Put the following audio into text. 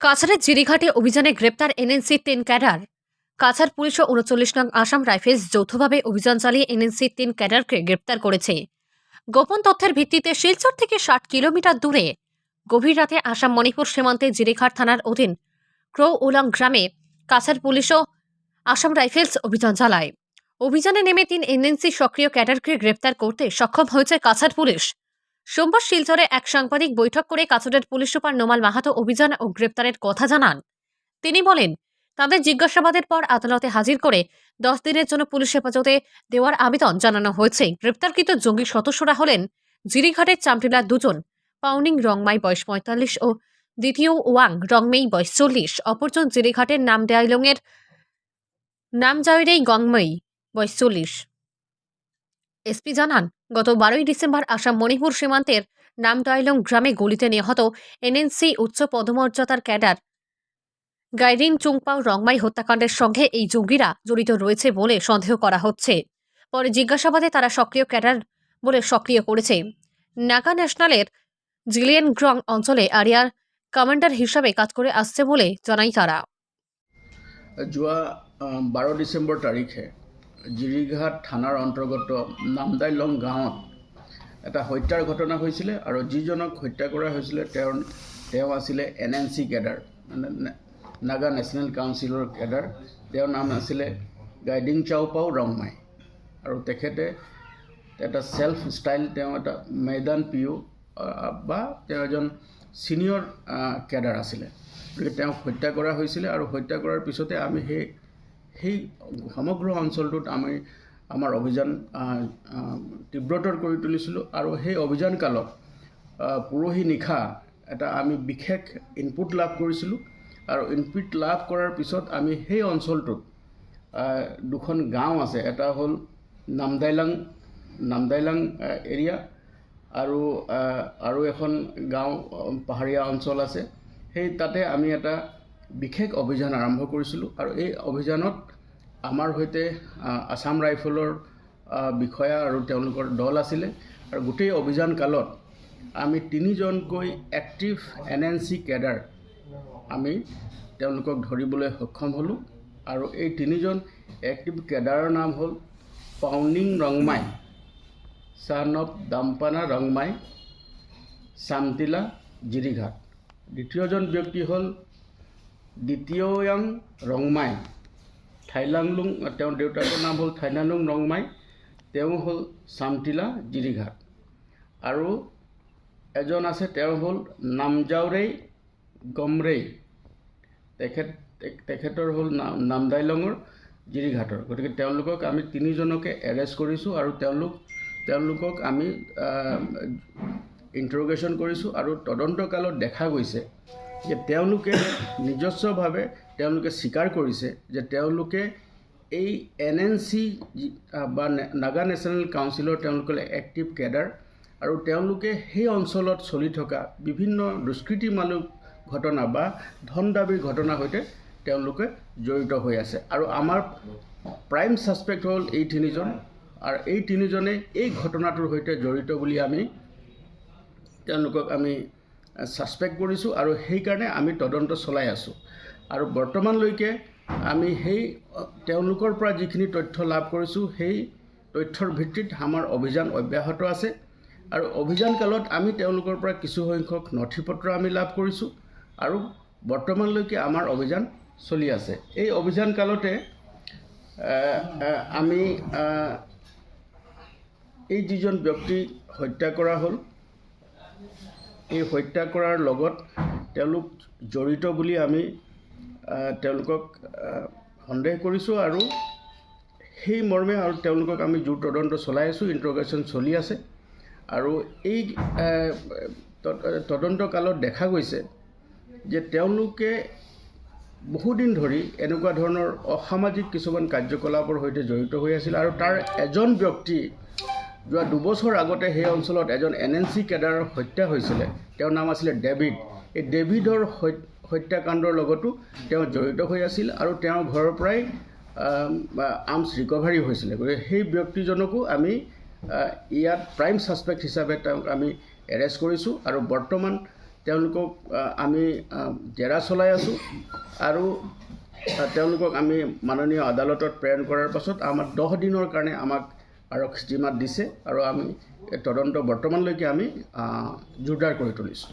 কাছাড়ের জিরিঘাটে অভিযানে গ্রেপ্তার এনএনসি ৩ ক্যাডার। কাছাড় পুলিশ ও ৩৯ নং আসাম রাইফেলস যৌথভাবে অভিযান চালিয়ে এনএনসি ৩ ক্যাডারকে গ্রেপ্তার করেছে। গোপন তথ্যের ভিত্তিতে শিলচর থেকে ৬০ কিলোমিটার দূরে গভীর রাতে আসাম মণিপুর সীমান্তে জিরিঘাট থানার অধীন ক্রো উলং গ্রামে কাছাড় পুলিশ ও আসাম রাইফেলস অভিযান চালায়। অভিযানে নেমে ৩ এনএনসি সক্রিয় ক্যাডারকে গ্রেপ্তার করতে সক্ষম হয়েছে কাছাড় পুলিশ। সোমবার শিলচরে এক সাংবাদিক বৈঠক করে কাছাড়ের পুলিশ সুপার নোমাল মাহাতো অভিযান ও গ্রেপ্তারের কথা জানান। তিনি বলেন, তাদের জিজ্ঞাসাবাদের পর আদালতে হাজির করে 10 দিনের জন্য পুলিশ হেফাজতে দেওয়ার আবেদন জানানো হয়েছে। গ্রেপ্তারকৃত জঙ্গি সদস্যরা হলেন জিরিঘাটের চামটিলার দুজন, পাউনিং রংমাই বয়স 45 ও দ্বিতীয় ওয়াং রংমেই বয়স 40। অপরজন জিরিঘাটের নামজাইরেই গংমই বয়স 40। এসপি জানান, গত 12ই ডিসেম্বর আসাম মণিপুর সীমান্তের নামডাইলং গ্রামে গুলিতে নিহত এনএনসি উচ্চ পদমর্যাদার ক্যাডার গাইরিন চুংপাও রংমাই হত্যাকাণ্ডের সঙ্গে এই জঙ্গিরা জড়িত রয়েছে বলে সন্দেহ করা হচ্ছে। পরে জিজ্ঞাসাবাদে তারা সক্রিয় ক্যাডার বলে সক্রিয় করেছে। নাগা ন্যাশনালের জিলিয়েনগ্রং অঞ্চলে আরিয়ার কমান্ডার হিসাবে কাজ করে আসছে বলে জানায় তারা। যোৱা 12 ডিচেম্বৰ তাৰিখে জিৰিঘাট থানাৰ অন্তৰ্গত নামদাইলং গাঁৱত এটা হত্যাৰ ঘটনা হৈছিলে আৰু যিজনক হত্যা কৰা হৈছিলে তেওঁ আছিলে এনএনচি কেডাৰ, মানে নাগা নেশ্যনেল কাউন্সিলৰ কেডাৰ। তেওঁৰ নাম আছিলে গাইডিং চাওপাও ৰংমাই আৰু তেখেতে এটা সেলফ ষ্টাইল, তেওঁ এটা মৈদান পিঅ বা তেওঁ এজন ছিনিয়ৰ কেডাৰ আছিলে। গতিকে তেওঁক হত্যা কৰা হৈছিলে আৰু হত্যা কৰাৰ পিছতে আমি সেই সমগ্ৰ অঞ্চলটোত আমাৰ অভিযান তীব্ৰতৰ কৰি তুলিছিলোঁ। আৰু সেই অভিযান কালত পৰহি নিশা এটা আমি বিশেষ ইনপুট লাভ কৰিছিলোঁ আৰু ইনপুট লাভ কৰাৰ পিছত আমি সেই অঞ্চলটোত দুখন গাঁও আছে, এটা হ'ল নামদাইলাং এৰিয়া আৰু এখন গাঁও পাহাৰীয়া অঞ্চল আছে। সেই তাতে আমি এটা বিশেষ অভিযান আৰম্ভ কৰিছিলোঁ আৰু এই অভিযানত আমাৰ সৈতে আসাম ৰাইফলৰ বিষয়া আৰু তেওঁলোকৰ দল আছিলে। আৰু গোটেই অভিযান কালত আমি 3জনকৈ এক্টিভ এনএনচি কেডাৰ আমি তেওঁলোকক ধৰিবলৈ সক্ষম হ'লোঁ। আৰু এই 3জন এক্টিভ কেডাৰৰ নাম হ'ল পাউনিং ৰংমাই, ছান অফ দাম্পানা ৰংমাই, চামটিলা, জিৰিঘাট। দ্বিতীয়জন ব্যক্তি হ'ল দ্বিতীয়য়াং ৰংমাই, থাইলাংলুং, তেওঁৰ দেউতাকৰ নাম হ'ল থাইলাংলুং ৰংমাই, তেওঁ হ'ল চামটিলা, জিৰিঘাট। আৰু এজন আছে, তেওঁ হ'ল নামজাউৰেই গমৰেই, তেখেতৰ হ'ল নামদাইলঙৰ, জিৰিঘাটৰ। গতিকে তেওঁলোকক আমি 3জনকে এৰেষ্ট কৰিছোঁ আৰু তেওঁলোকক আমি ইণ্টাৰোগেশ্যন কৰিছোঁ। আৰু তদন্তকালত দেখা গৈছে যে তেওঁলোকে নিজস্বভাৱে স্বীকাৰ কৰিছে যে তেওঁলোকে এই এনএনচি বা নাগা নেশ্যনেল কাউন্সিলৰ তেওঁলোকে এক্টিভ কেডাৰ, আৰু তেওঁলোকে সেই অঞ্চলত চলি থকা বিভিন্ন দুষ্কৃতিমূলক ঘটনা বা ধন দাবীৰ ঘটনাৰ সৈতে তেওঁলোকে জড়িত হৈ আছে। আৰু আমাৰ প্ৰাইম ছাছপেক্ট হ'ল এই 3জন, আৰু এই 3জনে এই ঘটনাটোৰ সৈতে জড়িত বুলি তেওঁলোকক আমি ছাছপেক্ট কৰিছোঁ আৰু সেইকাৰণে আমি তদন্ত চলাই আছোঁ। আৰু বৰ্তমানলৈকে আমি তেওঁলোকৰ পৰা যিখিনি তথ্য লাভ কৰিছোঁ সেই তথ্যৰ ভিত্তিত আমাৰ অভিযান অব্যাহত আছে। আৰু অভিযান কালত আমি তেওঁলোকৰ পৰা কিছু সংখ্যক নথি পত্ৰ আমি লাভ কৰিছোঁ আৰু বৰ্তমানলৈকে আমাৰ অভিযান চলি আছে। এই অভিযান কালতে আমি এই যিজন ব্যক্তি হত্যা কৰা হ'ল, এই হত্যা কৰাৰ লগত তেওঁলোক জড়িত বুলি আমি তেওঁলোকক সন্দেহ কৰিছোঁ আৰু সেই মৰ্মে আৰু তেওঁলোকক আমি জোৰ তদন্ত চলাই আছোঁ, ইণ্টাৰোগেশ্যন চলি আছে। আৰু এই তদন্ত কালত দেখা গৈছে যে তেওঁলোকে বহুদিন ধৰি এনেকুৱা ধৰণৰ অসামাজিক কিছুমান কাৰ্যকলাপৰ সৈতে জড়িত হৈ আছিল। আৰু তাৰ এজন ব্যক্তি যোৱা 2 বছৰ আগতে সেই অঞ্চলত এজন এনএনচি কেডাৰৰ হত্যা হৈছিলে, তেওঁৰ নাম আছিলে ডেভিড। এই ডেভিডৰ হত্যাকাণ্ডৰ লগতো তেওঁ জড়িত হৈ আছিল আৰু তেওঁৰ ঘৰৰ পৰাই আৰ্মছ ৰিকভাৰী হৈছিলে। গতিকে সেই ব্যক্তিজনকো আমি ইয়াত প্ৰাইম ছাছপেক্ট হিচাপে তেওঁক আমি এৰেষ্ট কৰিছোঁ আৰু বৰ্তমান তেওঁলোকক আমি জেৰা চলাই আছোঁ আৰু তেওঁলোকক আমি মাননীয় আদালতত প্ৰেৰণ কৰাৰ পাছত আমাক 10 দিনৰ কাৰণে আমাক আৰক্ষী জিম্মাত দিছে আৰু আমি তদন্ত বৰ্তমানলৈকে আমি জোৰদাৰ কৰি তুলিছোঁ।